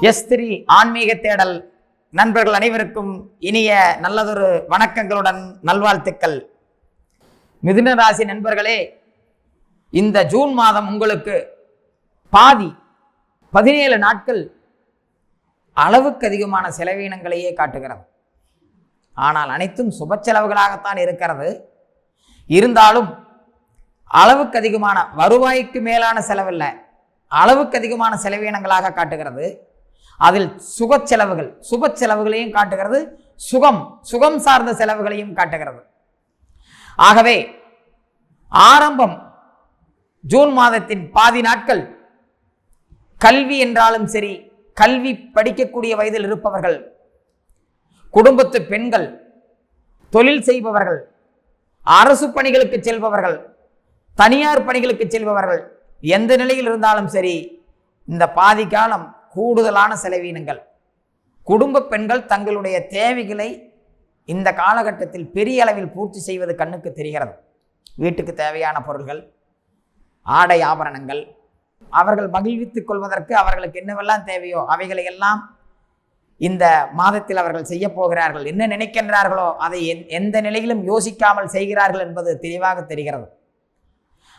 S3 ஆன்மீக தேடல் நண்பர்கள் அனைவருக்கும் இனிய நல்லதொரு வணக்கங்களுடன் நல்வாழ்த்துக்கள். மிதுன ராசி நண்பர்களே, இந்த ஜூன் மாதம் உங்களுக்கு பாதி 17 நாட்கள் அளவுக்கு அதிகமான செலவீனங்களையே காட்டுகிறது. ஆனால் அனைத்தும் சுப செலவுகளாகத்தான் இருக்கிறது. இருந்தாலும் அளவுக்கு அதிகமான வருவாய்க்கு மேலான செலவில்லை, அளவுக்கு அதிகமான செலவீனங்களாக காட்டுகிறது. அதில் சுப செலவுகளையும் காட்டுகிறது, சுகம் சார்ந்த செலவுகளையும் காட்டுகிறது. ஆகவே ஆரம்பம் ஜூன் மாதத்தின் பாதி நாட்கள் கல்வி என்றாலும் சரி, கல்வி படிக்கக்கூடிய வயதில் இருப்பவர்கள், குடும்பத்து பெண்கள், தொழில் செய்பவர்கள், அரசு பணிகளுக்கு செல்பவர்கள், தனியார் பணிகளுக்கு செல்பவர்கள், எந்த நிலையில் இருந்தாலும் சரி இந்த பாதி காலம் கூடுதலான செலவீனங்கள். குடும்ப பெண்கள் தங்களுடைய தேவைகளை இந்த காலகட்டத்தில் பெரிய அளவில் பூர்த்தி செய்வது கண்ணுக்கு தெரிகிறது. வீட்டுக்கு தேவையான பொருள்கள், ஆடை ஆபரணங்கள், அவர்கள் மகிழ்வித்துக் கொள்வதற்கு அவர்களுக்கு என்னவெல்லாம் தேவையோ அவைகளை எல்லாம் இந்த மாதத்தில் அவர்கள் செய்ய போகிறார்கள். என்ன நினைக்கின்றார்களோ அதை எந்த நிலையிலும் யோசிக்காமல் செய்கிறார்கள் என்பது தெளிவாக தெரிகிறது.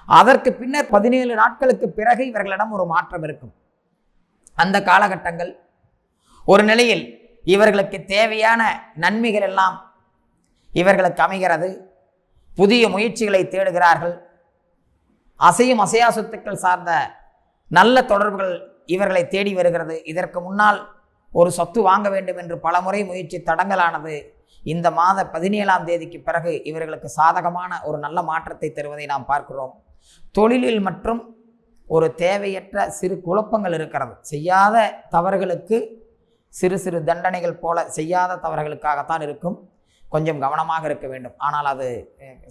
அதற்கு பின்னர் 17 நாட்களுக்கு பிறகு இவர்களிடம் ஒரு மாற்றம் இருக்கும். அந்த காலகட்டங்கள் ஒரு நிலையில் இவர்களுக்கு தேவையான நன்மைகள் எல்லாம் இவர்களுக்கு அமைகிறது. புதிய முயற்சிகளை தேடுகிறார்கள். அசையும் அசையா சொத்துக்கள் சார்ந்த நல்ல தொடர்புகள் இவர்களை தேடி வருகிறது. இதற்கு முன்னால் ஒரு சொத்து வாங்க வேண்டும் என்று பலமுறை முயற்சி தடங்கலானது இந்த மாத 17ஆம் தேதிக்கு பிறகு இவர்களுக்கு சாதகமான ஒரு நல்ல மாற்றத்தை தருவதை நாம் பார்க்கிறோம். தொழிலில் மற்றும் ஒரு தேவையற்ற சிறு குழப்பங்கள் இருக்கிறது. செய்யாத தவறுகளுக்கு சிறு தண்டனைகள் போல செய்யாத தவறுகளுக்காகத்தான் இருக்கும். கொஞ்சம் கவனமாக இருக்க வேண்டும். ஆனால் அது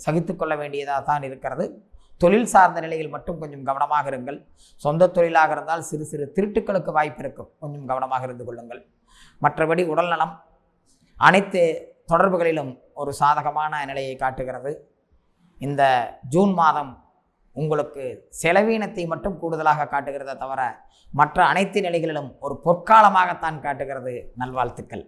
சகித்து கொள்ள வேண்டியதாக தான் இருக்கிறது. தொழில் சார்ந்த நிலையில் மட்டும் கொஞ்சம் கவனமாக இருங்கள். சொந்த தொழிலாக இருந்தால் சிறு திருட்டுக்களுக்கு வாய்ப்பு இருக்கும். கொஞ்சம் கவனமாக இருந்து கொள்ளுங்கள். மற்றபடி உடல்நலம் அனைத்து தொடர்புகளிலும் ஒரு சாதகமான நிலையை காட்டுகிறது. இந்த ஜூன் மாதம் உங்களுக்கு செலவீனத்தை மட்டும் கூடுதலாக காட்டுகிறத தவிர மற்ற அனைத்து நிலைகளிலும் ஒரு பொற்காலமாகத்தான் காட்டுகிறது. நல்வாழ்த்துக்கள்.